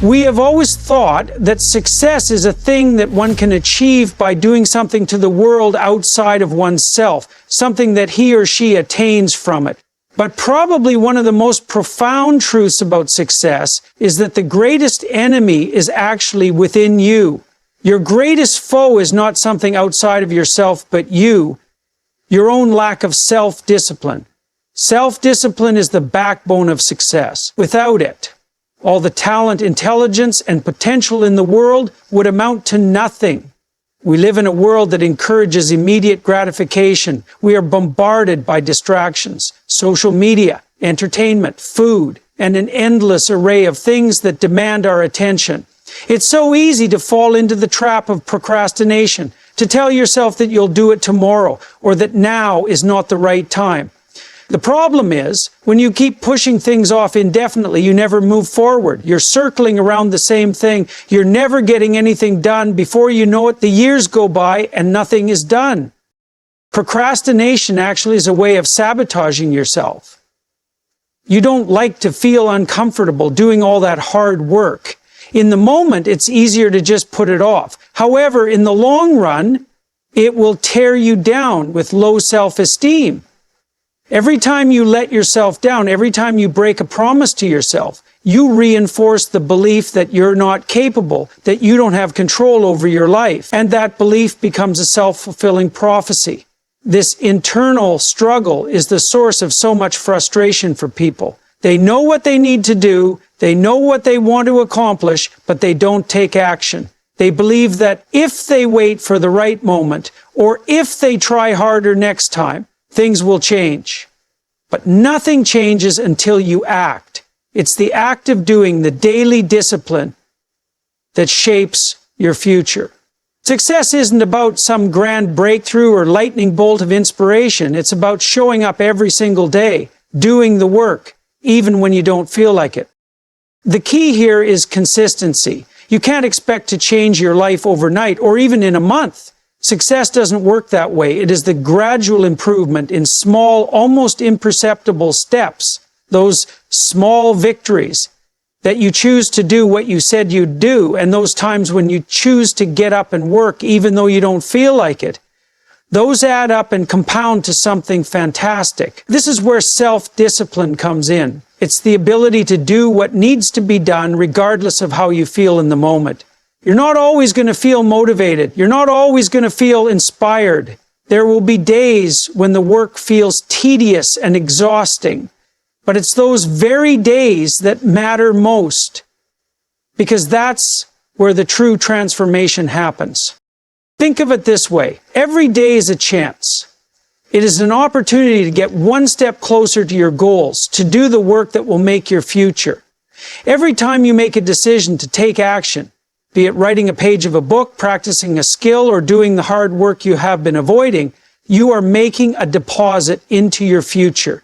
We have always thought that success is a thing that one can achieve by doing something to the world outside of oneself, something that he or she attains from it. But probably one of the most profound truths about success is that the greatest enemy is actually within you. Your greatest foe is not something outside of yourself, but you, your own lack of self-discipline. Self-discipline is the backbone of success. Without it, all the talent, intelligence, and potential in the world would amount to nothing. We live in a world that encourages immediate gratification. We are bombarded by distractions, social media, entertainment, food, and an endless array of things that demand our attention. It's so easy to fall into the trap of procrastination, to tell yourself that you'll do it tomorrow, or that now is not the right time. The problem is, when you keep pushing things off indefinitely, you never move forward. You're circling around the same thing. You're never getting anything done. Before you know it, the years go by and nothing is done. Procrastination actually is a way of sabotaging yourself. You don't like to feel uncomfortable doing all that hard work. In the moment, it's easier to just put it off. However, in the long run, it will tear you down with low self-esteem. Every time you let yourself down, every time you break a promise to yourself, you reinforce the belief that you're not capable, that you don't have control over your life, and that belief becomes a self-fulfilling prophecy. This internal struggle is the source of so much frustration for people. They know what they need to do, they know what they want to accomplish, but they don't take action. They believe that if they wait for the right moment, or if they try harder next time, things will change. But nothing changes until you act. It's the act of doing, the daily discipline, that shapes your future. Success isn't about some grand breakthrough or lightning bolt of inspiration. It's about showing up every single day, doing the work, even when you don't feel like it. The key here is consistency. You can't expect to change your life overnight or even in a month. Success doesn't work that way. It is the gradual improvement in small, almost imperceptible steps, those small victories that you choose to do what you said you'd do, and those times when you choose to get up and work even though you don't feel like it. Those add up and compound to something fantastic. This is where self-discipline comes in. It's the ability to do what needs to be done regardless of how you feel in the moment. You're not always going to feel motivated. You're not always going to feel inspired. There will be days when the work feels tedious and exhausting. But it's those very days that matter most, because that's where the true transformation happens. Think of it this way. Every day is a chance. It is an opportunity to get one step closer to your goals, to do the work that will make your future. Every time you make a decision to take action, be it writing a page of a book, practicing a skill, or doing the hard work you have been avoiding, you are making a deposit into your future.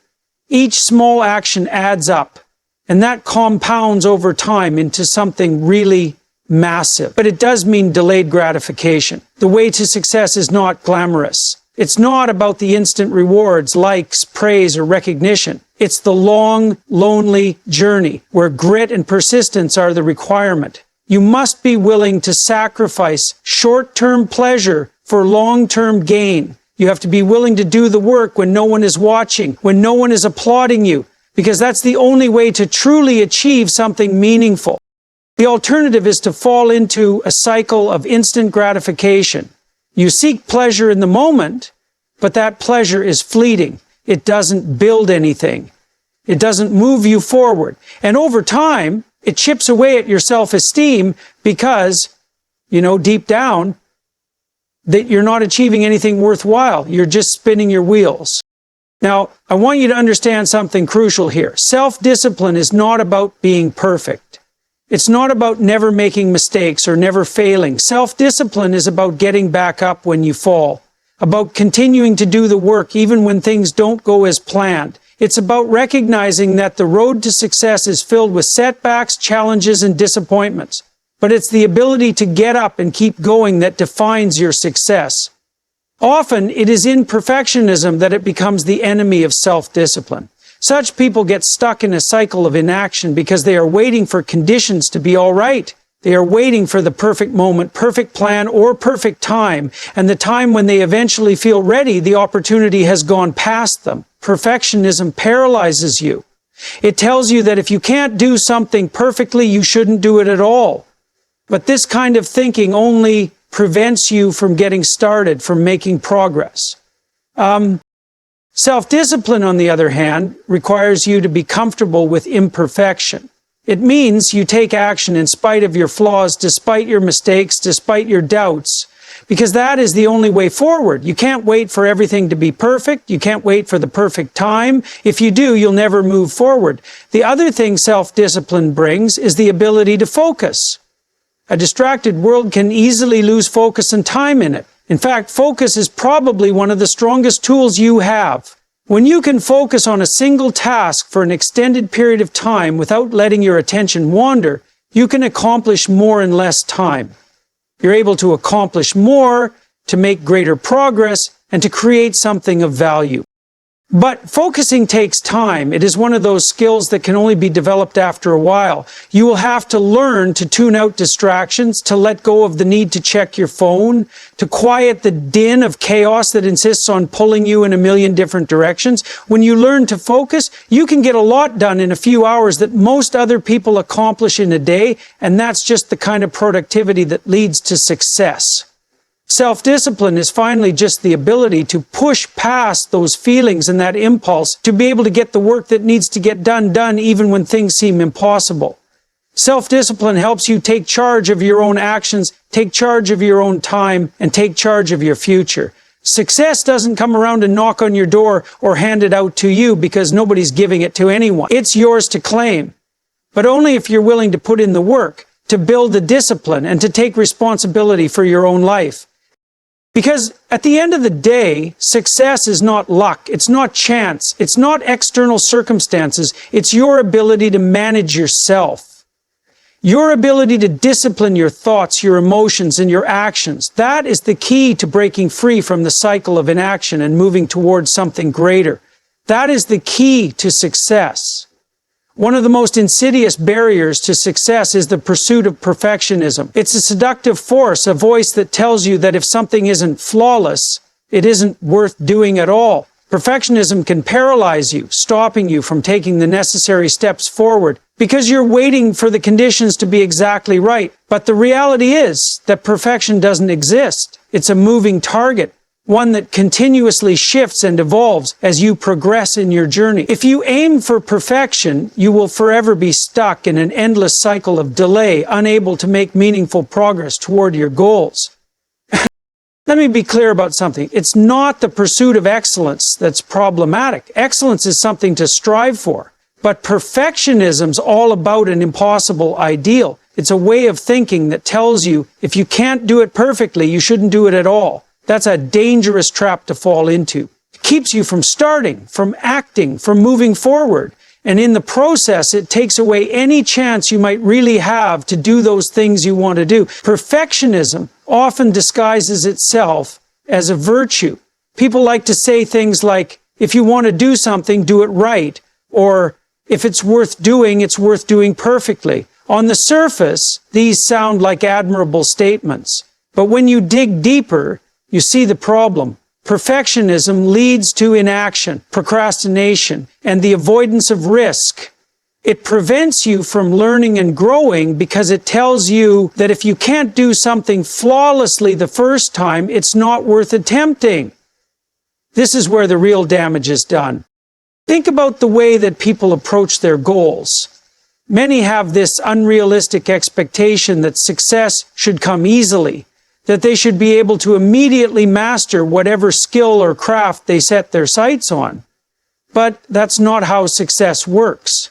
Each small action adds up, and that compounds over time into something really massive. But it does mean delayed gratification. The way to success is not glamorous. It's not about the instant rewards, likes, praise, or recognition. It's the long, lonely journey where grit and persistence are the requirement. You must be willing to sacrifice short-term pleasure for long-term gain. You have to be willing to do the work when no one is watching, when no one is applauding you, because that's the only way to truly achieve something meaningful. The alternative is to fall into a cycle of instant gratification. You seek pleasure in the moment, but that pleasure is fleeting. It doesn't build anything. It doesn't move you forward. And over time, it chips away at your self-esteem because, deep down, that you're not achieving anything worthwhile. You're just spinning your wheels. Now, I want you to understand something crucial here. Self-discipline is not about being perfect. It's not about never making mistakes or never failing. Self-discipline is about getting back up when you fall, about continuing to do the work even when things don't go as planned. It's about recognizing that the road to success is filled with setbacks, challenges, and disappointments. But it's the ability to get up and keep going that defines your success. Often, it is in perfectionism that it becomes the enemy of self-discipline. Such people get stuck in a cycle of inaction because they are waiting for conditions to be all right. They are waiting for the perfect moment, perfect plan, or perfect time, and the time when they eventually feel ready, the opportunity has gone past them. Perfectionism paralyzes you. It tells you that if you can't do something perfectly, you shouldn't do it at all. But this kind of thinking only prevents you from getting started, from making progress. Self-discipline, on the other hand, requires you to be comfortable with imperfection. It means you take action in spite of your flaws, despite your mistakes, despite your doubts, because that is the only way forward. You can't wait for everything to be perfect. You can't wait for the perfect time. If you do, you'll never move forward. The other thing self-discipline brings is the ability to focus. A distracted world can easily lose focus and time in it. In fact, focus is probably one of the strongest tools you have. When you can focus on a single task for an extended period of time without letting your attention wander, you can accomplish more in less time. You're able to accomplish more, to make greater progress, and to create something of value. But focusing takes time. It is one of those skills that can only be developed after a while. You will have to learn to tune out distractions, to let go of the need to check your phone, to quiet the din of chaos that insists on pulling you in a million different directions. When you learn to focus, you can get a lot done in a few hours that most other people accomplish in a day, and that's just the kind of productivity that leads to success. Self-discipline is finally just the ability to push past those feelings and that impulse to be able to get the work that needs to get done even when things seem impossible. Self-discipline helps you take charge of your own actions, take charge of your own time, and take charge of your future. Success doesn't come around and knock on your door or hand it out to you because nobody's giving it to anyone. It's yours to claim, but only if you're willing to put in the work, to build the discipline, and to take responsibility for your own life. Because at the end of the day, success is not luck, it's not chance, it's not external circumstances, it's your ability to manage yourself. Your ability to discipline your thoughts, your emotions, and your actions. That is the key to breaking free from the cycle of inaction and moving towards something greater. That is the key to success. One of the most insidious barriers to success is the pursuit of perfectionism. It's a seductive force, a voice that tells you that if something isn't flawless, it isn't worth doing at all. Perfectionism can paralyze you, stopping you from taking the necessary steps forward because you're waiting for the conditions to be exactly right. But the reality is that perfection doesn't exist. It's a moving target, one that continuously shifts and evolves as you progress in your journey. If you aim for perfection, you will forever be stuck in an endless cycle of delay, unable to make meaningful progress toward your goals. Let me be clear about something. It's not the pursuit of excellence that's problematic. Excellence is something to strive for. But perfectionism's all about an impossible ideal. It's a way of thinking that tells you if you can't do it perfectly, you shouldn't do it at all. That's a dangerous trap to fall into. It keeps you from starting, from acting, from moving forward. And in the process, it takes away any chance you might really have to do those things you want to do. Perfectionism often disguises itself as a virtue. People like to say things like, if you want to do something, do it right. Or, if it's worth doing perfectly. On the surface, these sound like admirable statements. But when you dig deeper, you see the problem. Perfectionism leads to inaction, procrastination, and the avoidance of risk. It prevents you from learning and growing because it tells you that if you can't do something flawlessly the first time, it's not worth attempting. This is where the real damage is done. Think about the way that people approach their goals. Many have this unrealistic expectation that success should come easily, that they should be able to immediately master whatever skill or craft they set their sights on. But that's not how success works.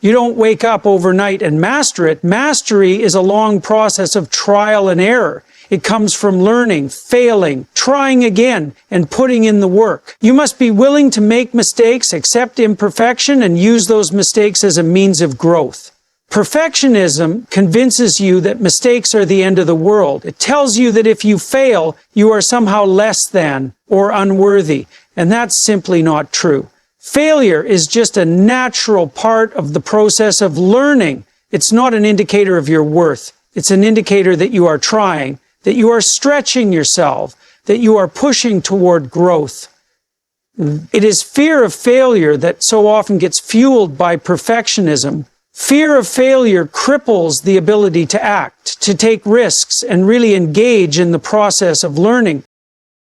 You don't wake up overnight and master it. Mastery is a long process of trial and error. It comes from learning, failing, trying again, and putting in the work. You must be willing to make mistakes, accept imperfection, and use those mistakes as a means of growth. Perfectionism convinces you that mistakes are the end of the world. It tells you that if you fail, you are somehow less than or unworthy, and that's simply not true. Failure is just a natural part of the process of learning. It's not an indicator of your worth. It's an indicator that you are trying, that you are stretching yourself, that you are pushing toward growth. It is fear of failure that so often gets fueled by perfectionism. Fear of failure cripples the ability to act, to take risks, and really engage in the process of learning.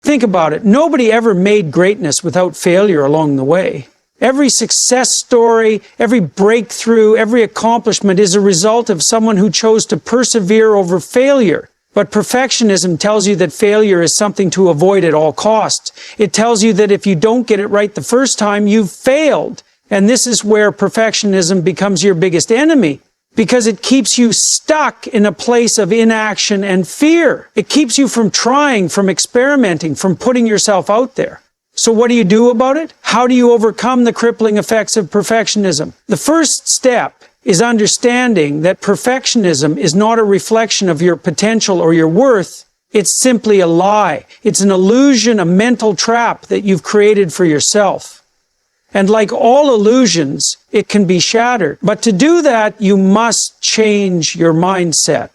Think about it. Nobody ever made greatness without failure along the way. Every success story, every breakthrough, every accomplishment is a result of someone who chose to persevere over failure. But perfectionism tells you that failure is something to avoid at all costs. It tells you that if you don't get it right the first time, you've failed. And this is where perfectionism becomes your biggest enemy, because it keeps you stuck in a place of inaction and fear. It keeps you from trying, from experimenting, from putting yourself out there. So what do you do about it? How do you overcome the crippling effects of perfectionism? The first step is understanding that perfectionism is not a reflection of your potential or your worth. It's simply a lie. It's an illusion, a mental trap that you've created for yourself. And like all illusions, it can be shattered. But to do that, you must change your mindset.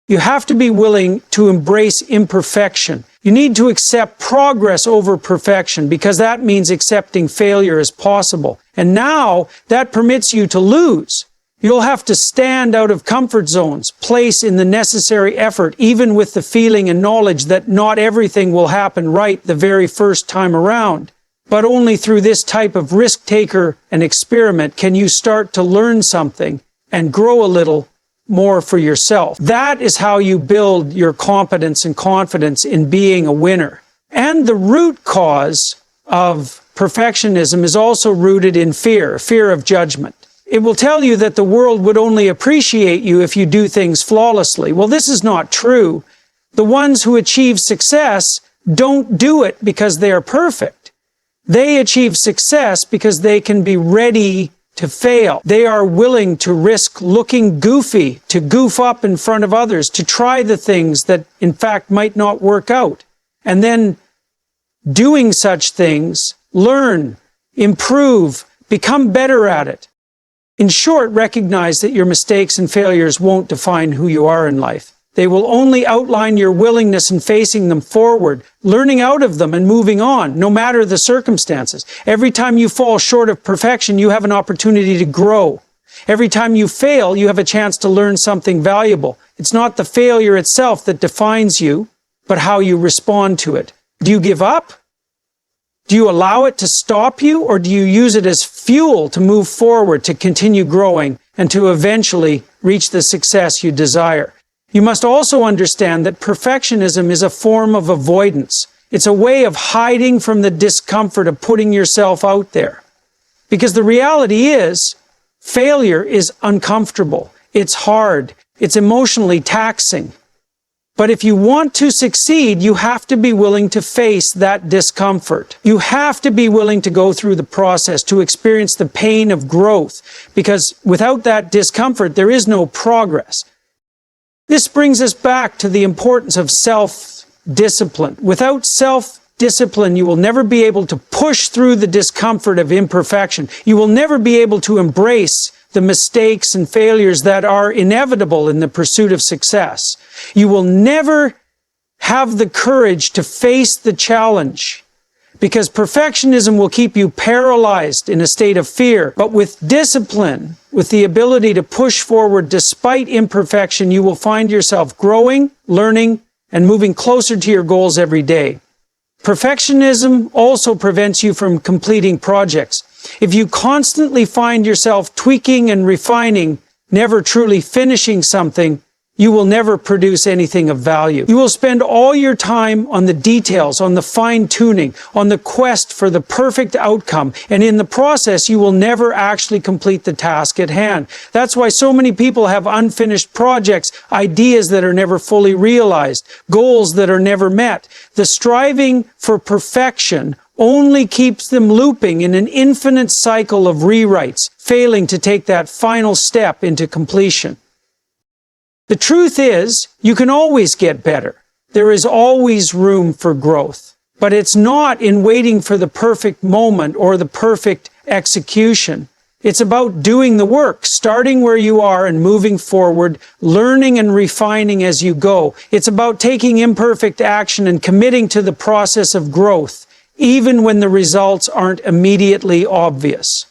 You have to be willing to embrace imperfection. You need to accept progress over perfection, because that means accepting failure as possible. And now that permits you to lose. You'll have to stand out of comfort zones, place in the necessary effort, even with the feeling and knowledge that not everything will happen right the very first time around. But only through this type of risk-taker and experiment can you start to learn something and grow a little more for yourself. That is how you build your competence and confidence in being a winner. And the root cause of perfectionism is also rooted in fear, fear of judgment. It will tell you that the world would only appreciate you if you do things flawlessly. Well, this is not true. The ones who achieve success don't do it because they are perfect. They achieve success because they can be ready to fail. They are willing to risk looking goofy, to goof up in front of others, to try the things that in fact might not work out. And then doing such things, learn, improve, become better at it. In short, recognize that your mistakes and failures won't define who you are in life. They will only outline your willingness in facing them forward, learning out of them and moving on, no matter the circumstances. Every time you fall short of perfection, you have an opportunity to grow. Every time you fail, you have a chance to learn something valuable. It's not the failure itself that defines you, but how you respond to it. Do you give up? Do you allow it to stop you, or do you use it as fuel to move forward, to continue growing, and to eventually reach the success you desire? You must also understand that perfectionism is a form of avoidance. It's a way of hiding from the discomfort of putting yourself out there. Because the reality is, failure is uncomfortable. It's hard. It's emotionally taxing. But if you want to succeed, you have to be willing to face that discomfort. You have to be willing to go through the process, to experience the pain of growth. Because without that discomfort, there is no progress. This brings us back to the importance of self-discipline. Without self-discipline, you will never be able to push through the discomfort of imperfection. You will never be able to embrace the mistakes and failures that are inevitable in the pursuit of success. You will never have the courage to face the challenge, because perfectionism will keep you paralyzed in a state of fear. But with discipline, with the ability to push forward despite imperfection, you will find yourself growing, learning, and moving closer to your goals every day. Perfectionism also prevents you from completing projects. If you constantly find yourself tweaking and refining, never truly finishing something, you will never produce anything of value. You will spend all your time on the details, on the fine-tuning, on the quest for the perfect outcome, and in the process, you will never actually complete the task at hand. That's why so many people have unfinished projects, ideas that are never fully realized, goals that are never met. The striving for perfection only keeps them looping in an infinite cycle of rewrites, failing to take that final step into completion. The truth is, you can always get better. There is always room for growth. But it's not in waiting for the perfect moment or the perfect execution. It's about doing the work, starting where you are and moving forward, learning and refining as you go. It's about taking imperfect action and committing to the process of growth, even when the results aren't immediately obvious.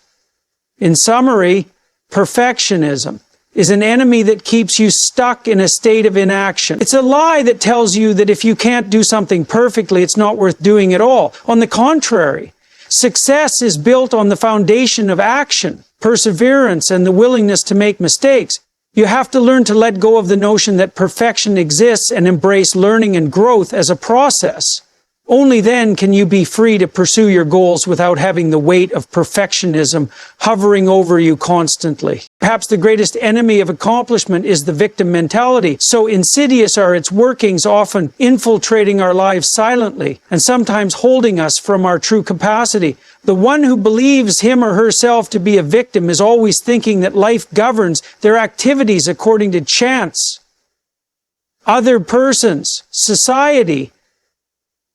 In summary, perfectionism is an enemy that keeps you stuck in a state of inaction. It's a lie that tells you that if you can't do something perfectly, it's not worth doing at all. On the contrary, success is built on the foundation of action, perseverance, and the willingness to make mistakes. You have to learn to let go of the notion that perfection exists and embrace learning and growth as a process. Only then can you be free to pursue your goals without having the weight of perfectionism hovering over you constantly. Perhaps the greatest enemy of accomplishment is the victim mentality. So insidious are its workings, often infiltrating our lives silently and sometimes holding us from our true capacity. The one who believes him or herself to be a victim is always thinking that life governs their activities according to chance, other persons, society.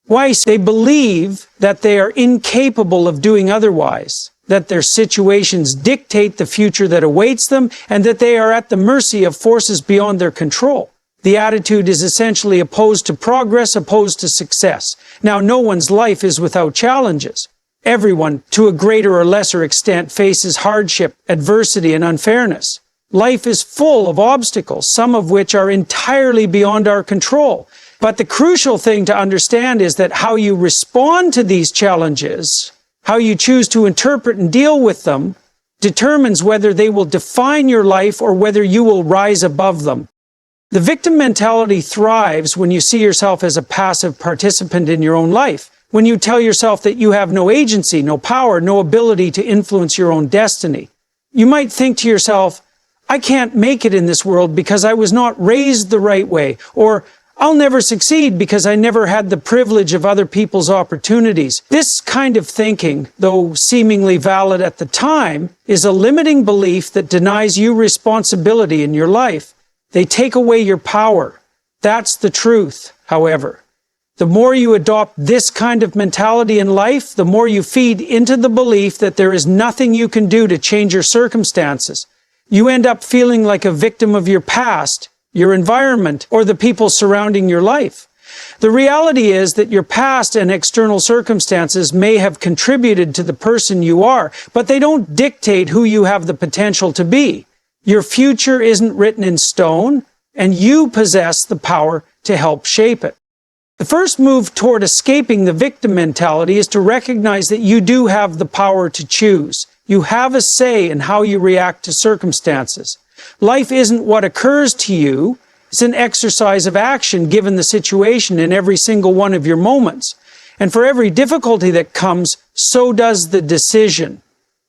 Why? They believe that they are incapable of doing otherwise, that their situations dictate the future that awaits them, and that they are at the mercy of forces beyond their control. The attitude is essentially opposed to progress, opposed to success. Now, no one's life is without challenges. Everyone, to a greater or lesser extent, faces hardship, adversity, and unfairness. Life is full of obstacles, some of which are entirely beyond our control. But the crucial thing to understand is that how you respond to these challenges, how you choose to interpret and deal with them, determines whether they will define your life or whether you will rise above them. The victim mentality thrives when you see yourself as a passive participant in your own life, when you tell yourself that you have no agency, no power, no ability to influence your own destiny. You might think to yourself, I can't make it in this world because I was not raised the right way, or I'll never succeed because I never had the privilege of other people's opportunities. This kind of thinking, though seemingly valid at the time, is a limiting belief that denies you responsibility in your life. They take away your power. That's the truth, however. The more you adopt this kind of mentality in life, the more you feed into the belief that there is nothing you can do to change your circumstances. You end up feeling like a victim of your past, your environment, or the people surrounding your life. The reality is that your past and external circumstances may have contributed to the person you are, but they don't dictate who you have the potential to be. Your future isn't written in stone, and you possess the power to help shape it. The first move toward escaping the victim mentality is to recognize that you do have the power to choose. You have a say in how you react to circumstances. Life isn't what occurs to you. It's an exercise of action given the situation in every single one of your moments. And for every difficulty that comes, so does the decision.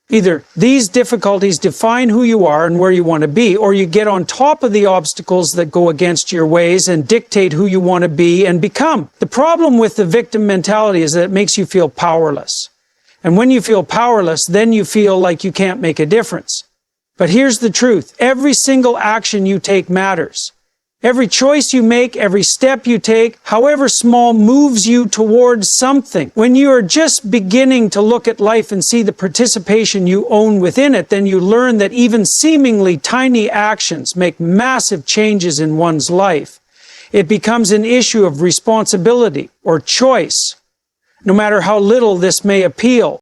Either these difficulties define who you are and where you want to be, or you get on top of the obstacles that go against your ways and dictate who you want to be and become. The problem with the victim mentality is that it makes you feel powerless. And when you feel powerless, then you feel like you can't make a difference. But here's the truth. Every single action you take matters. Every choice you make, every step you take, however small, moves you towards something. When you are just beginning to look at life and see the participation you own within it, then you learn that even seemingly tiny actions make massive changes in one's life. It becomes an issue of responsibility or choice, no matter how little this may appeal.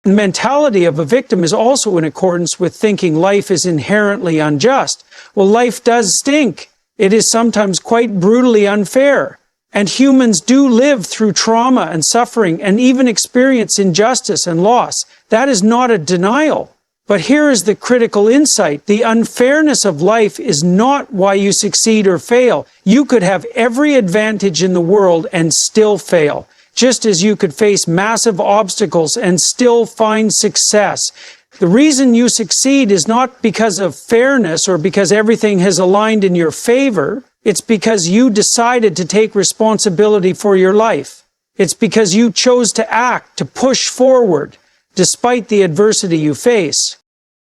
The mentality of a victim is also in accordance with thinking life is inherently unjust. Well, life does stink. It is sometimes quite brutally unfair. And humans do live through trauma and suffering and even experience injustice and loss. That is not a denial. But here is the critical insight. The unfairness of life is not why you succeed or fail. You could have every advantage in the world and still fail, just as you could face massive obstacles and still find success. The reason you succeed is not because of fairness or because everything has aligned in your favor. It's because you decided to take responsibility for your life. It's because you chose to act, to push forward, despite the adversity you face.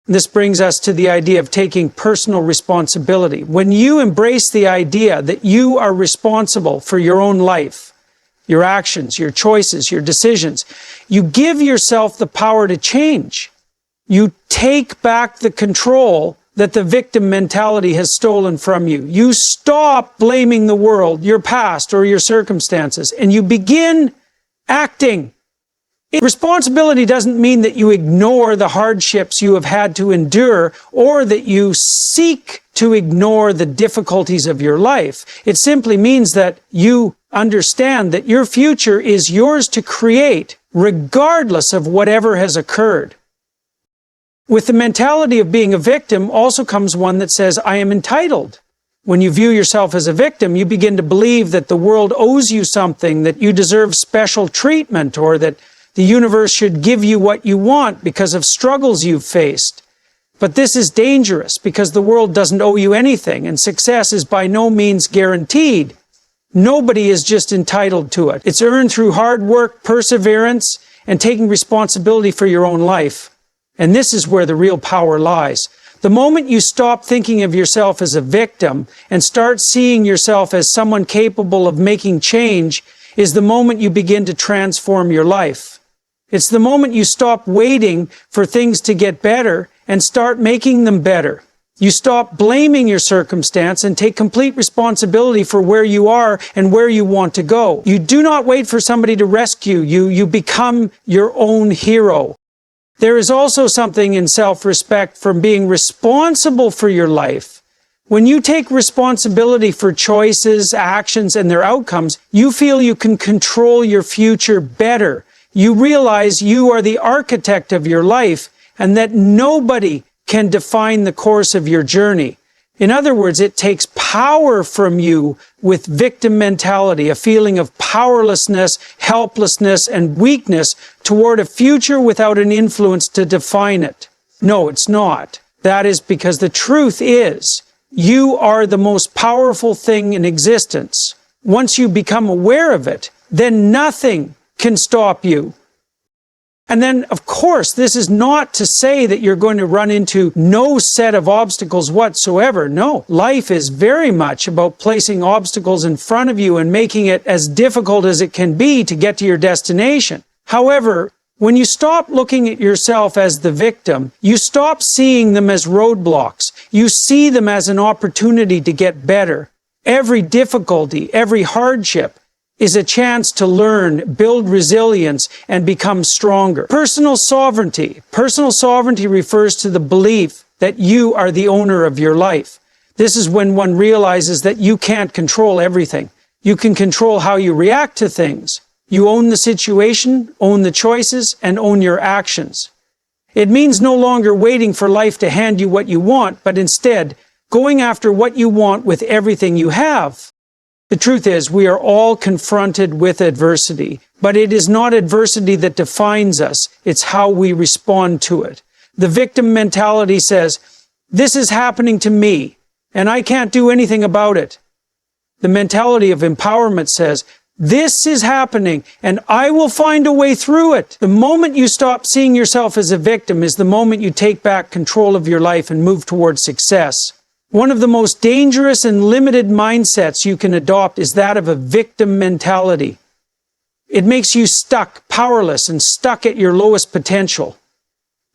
This brings us to the idea of taking personal responsibility. When you embrace the idea that you are responsible for your own life, your actions, your choices, your decisions. You give yourself the power to change. You take back the control that the victim mentality has stolen from you. You stop blaming the world, your past, or your circumstances, and you begin acting. Responsibility doesn't mean that you ignore the hardships you have had to endure or that you seek to ignore the difficulties of your life. It simply means that you understand that your future is yours to create, regardless of whatever has occurred. With the mentality of being a victim also comes one that says, I am entitled. When you view yourself as a victim, you begin to believe that the world owes you something, that you deserve special treatment, or that the universe should give you what you want because of struggles you've faced. But this is dangerous because the world doesn't owe you anything, and success is by no means guaranteed. Nobody is just entitled to it. It's earned through hard work, perseverance, and taking responsibility for your own life. And this is where the real power lies. The moment you stop thinking of yourself as a victim and start seeing yourself as someone capable of making change is the moment you begin to transform your life. It's the moment you stop waiting for things to get better and start making them better. You stop blaming your circumstance and take complete responsibility for where you are and where you want to go. You do not wait for somebody to rescue you. You become your own hero. There is also something in self-respect from being responsible for your life. When you take responsibility for choices, actions, and their outcomes, you feel you can control your future better. You realize you are the architect of your life and that nobody can define the course of your journey. In other words, it takes power from you with victim mentality, a feeling of powerlessness, helplessness, and weakness toward a future without an influence to define it. No, it's not. That is because the truth is, you are the most powerful thing in existence. Once you become aware of it, then nothing can stop you. And then, of course, this is not to say that you're going to run into no set of obstacles whatsoever. No, life is very much about placing obstacles in front of you and making it as difficult as it can be to get to your destination. However, when you stop looking at yourself as the victim, you stop seeing them as roadblocks. You see them as an opportunity to get better. Every difficulty, every hardship, is a chance to learn, build resilience, and become stronger. Personal sovereignty. Personal sovereignty refers to the belief that you are the owner of your life. This is when one realizes that you can't control everything. You can control how you react to things. You own the situation, own the choices, and own your actions. It means no longer waiting for life to hand you what you want, but instead going after what you want with everything you have. The truth is, we are all confronted with adversity, but it is not adversity that defines us. It's how we respond to it. The victim mentality says, this is happening to me, and I can't do anything about it. The mentality of empowerment says, this is happening, and I will find a way through it. The moment you stop seeing yourself as a victim is the moment you take back control of your life and move towards success. One of the most dangerous and limited mindsets you can adopt is that of a victim mentality. It makes you stuck, powerless, and stuck at your lowest potential.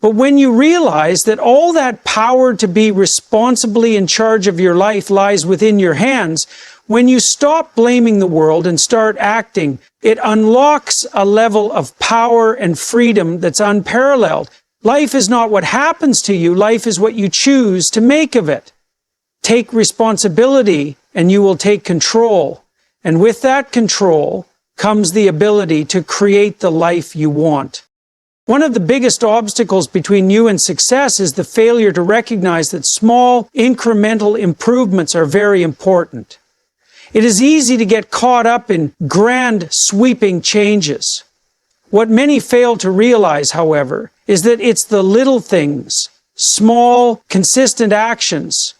But when you realize that all that power to be responsibly in charge of your life lies within your hands, when you stop blaming the world and start acting, it unlocks a level of power and freedom that's unparalleled. Life is not what happens to you, life is what you choose to make of it. Take responsibility and you will take control. And with that control comes the ability to create the life you want. One of the biggest obstacles between you and success is the failure to recognize that small, incremental improvements are very important. It is easy to get caught up in grand, sweeping changes. What many fail to realize, however, is that it's the little things, small, consistent actions,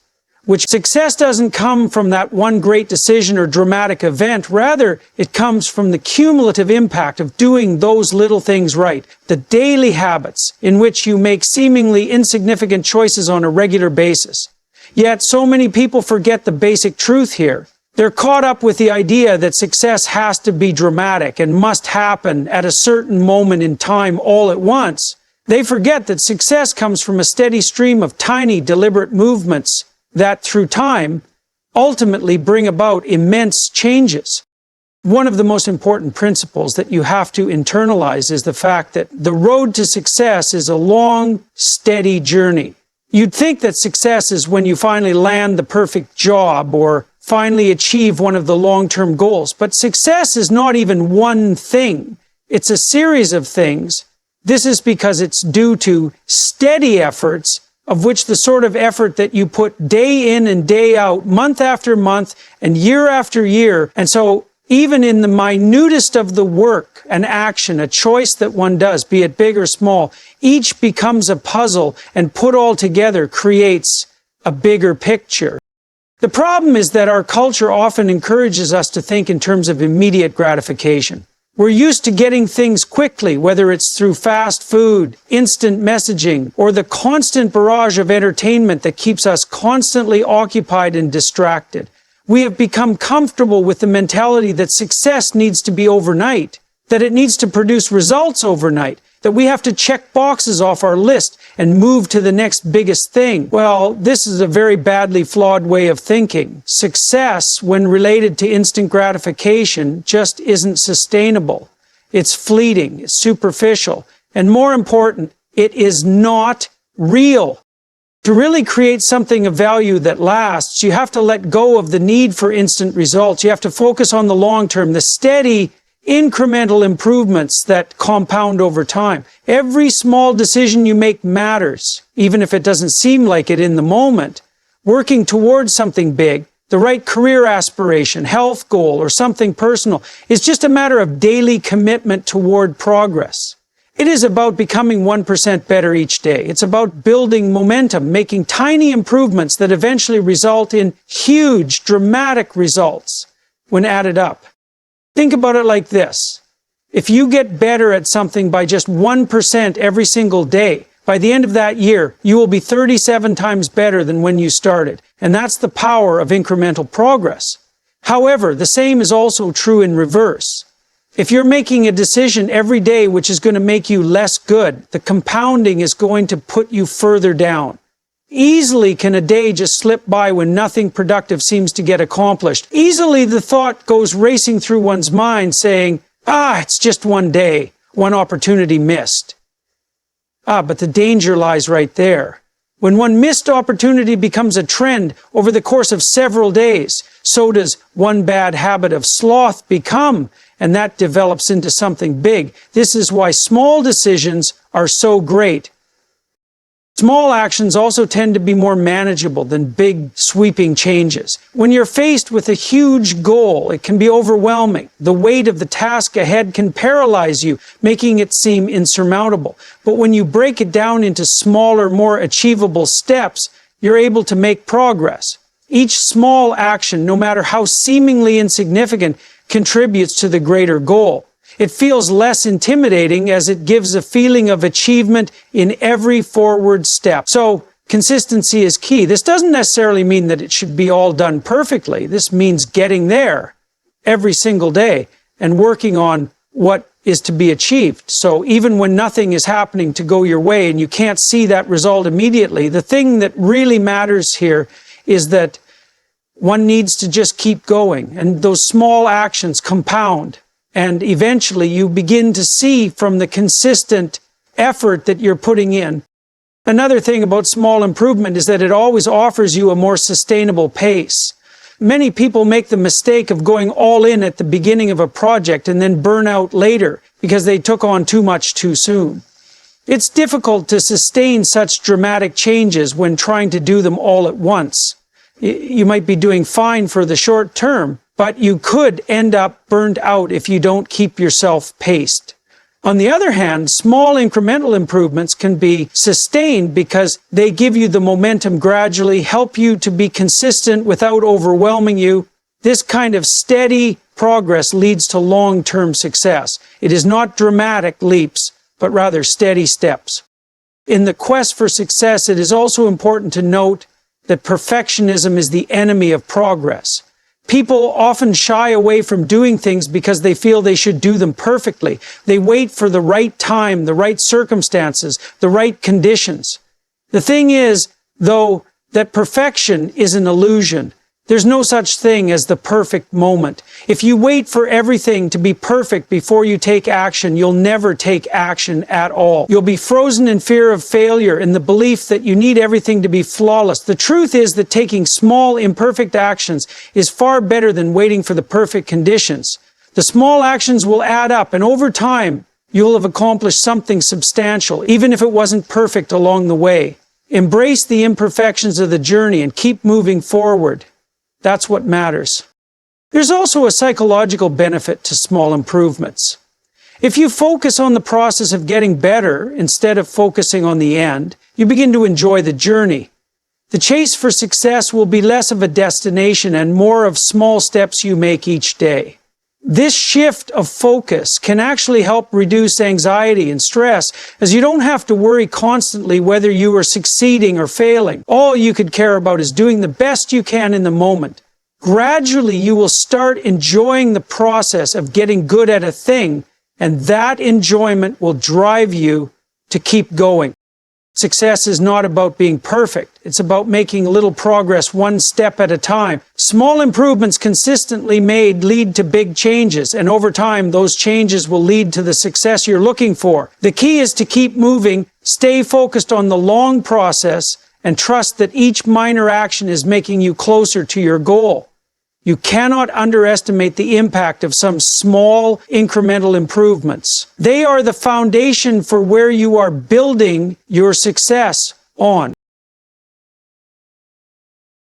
which success doesn't come from that one great decision or dramatic event. Rather, it comes from the cumulative impact of doing those little things right, the daily habits in which you make seemingly insignificant choices on a regular basis. Yet, so many people forget the basic truth here. They're caught up with the idea that success has to be dramatic and must happen at a certain moment in time all at once. They forget that success comes from a steady stream of tiny, deliberate movements that, through time, ultimately bring about immense changes. One of the most important principles that you have to internalize is the fact that the road to success is a long, steady journey. You'd think that success is when you finally land the perfect job or finally achieve one of the long-term goals. But success is not even one thing. It's a series of things. This is because it's due to steady efforts, of which the sort of effort that you put day in and day out, month after month and year after year. And so even in the minutest of the work, an action, a choice that one does, be it big or small, each becomes a puzzle and put all together creates a bigger picture. The problem is that our culture often encourages us to think in terms of immediate gratification. We're used to getting things quickly, whether it's through fast food, instant messaging, or the constant barrage of entertainment that keeps us constantly occupied and distracted. We have become comfortable with the mentality that success needs to be overnight, that it needs to produce results overnight, that we have to check boxes off our list and move to the next biggest thing. Well, this is a very badly flawed way of thinking. Success, when related to instant gratification, just isn't sustainable. It's fleeting, it's superficial, and more important, it is not real. To really create something of value that lasts, you have to let go of the need for instant results. You have to focus on the long term, the steady, incremental improvements that compound over time. Every small decision you make matters, even if it doesn't seem like it in the moment. Working towards something big, the right career aspiration, health goal, or something personal, is just a matter of daily commitment toward progress. It is about becoming 1% better each day. It's about building momentum, making tiny improvements that eventually result in huge, dramatic results when added up. Think about it like this. If you get better at something by just 1% every single day, by the end of that year, you will be 37 times better than when you started. And that's the power of incremental progress. However, the same is also true in reverse. If you're making a decision every day which is going to make you less good, the compounding is going to put you further down. Easily can a day just slip by when nothing productive seems to get accomplished. Easily the thought goes racing through one's mind saying, it's just one day, one opportunity missed. But the danger lies right there. When one missed opportunity becomes a trend over the course of several days, so does one bad habit of sloth become, and that develops into something big. This is why small decisions are so great. Small actions also tend to be more manageable than big, sweeping changes. When you're faced with a huge goal, it can be overwhelming. The weight of the task ahead can paralyze you, making it seem insurmountable. But when you break it down into smaller, more achievable steps, you're able to make progress. Each small action, no matter how seemingly insignificant, contributes to the greater goal. It feels less intimidating as it gives a feeling of achievement in every forward step. So, consistency is key. This doesn't necessarily mean that it should be all done perfectly. This means getting there every single day and working on what is to be achieved. So even when nothing is happening to go your way and you can't see that result immediately, the thing that really matters here is that one needs to just keep going, and those small actions compound. And eventually you begin to see from the consistent effort that you're putting in. Another thing about small improvement is that it always offers you a more sustainable pace. Many people make the mistake of going all in at the beginning of a project and then burn out later because they took on too much too soon. It's difficult to sustain such dramatic changes when trying to do them all at once. You might be doing fine for the short term, but you could end up burned out if you don't keep yourself paced. On the other hand, small incremental improvements can be sustained because they give you the momentum gradually, help you to be consistent without overwhelming you. This kind of steady progress leads to long-term success. It is not dramatic leaps, but rather steady steps. In the quest for success, it is also important to note that perfectionism is the enemy of progress. People often shy away from doing things because they feel they should do them perfectly. They wait for the right time, the right circumstances, the right conditions. The thing is, though, that perfection is an illusion. There's no such thing as the perfect moment. If you wait for everything to be perfect before you take action, you'll never take action at all. You'll be frozen in fear of failure, in the belief that you need everything to be flawless. The truth is that taking small, imperfect actions is far better than waiting for the perfect conditions. The small actions will add up, and over time, you'll have accomplished something substantial, even if it wasn't perfect along the way. Embrace the imperfections of the journey and keep moving forward. That's what matters. There's also a psychological benefit to small improvements. If you focus on the process of getting better instead of focusing on the end, you begin to enjoy the journey. The chase for success will be less of a destination and more of small steps you make each day. This shift of focus can actually help reduce anxiety and stress, as you don't have to worry constantly whether you are succeeding or failing. All you could care about is doing the best you can in the moment. Gradually, you will start enjoying the process of getting good at a thing, and that enjoyment will drive you to keep going. Success is not about being perfect. It's about making little progress one step at a time. Small improvements consistently made lead to big changes, and over time, those changes will lead to the success you're looking for. The key is to keep moving, stay focused on the long process, and trust that each minor action is making you closer to your goal. You cannot underestimate the impact of some small, incremental improvements. They are the foundation for where you are building your success on.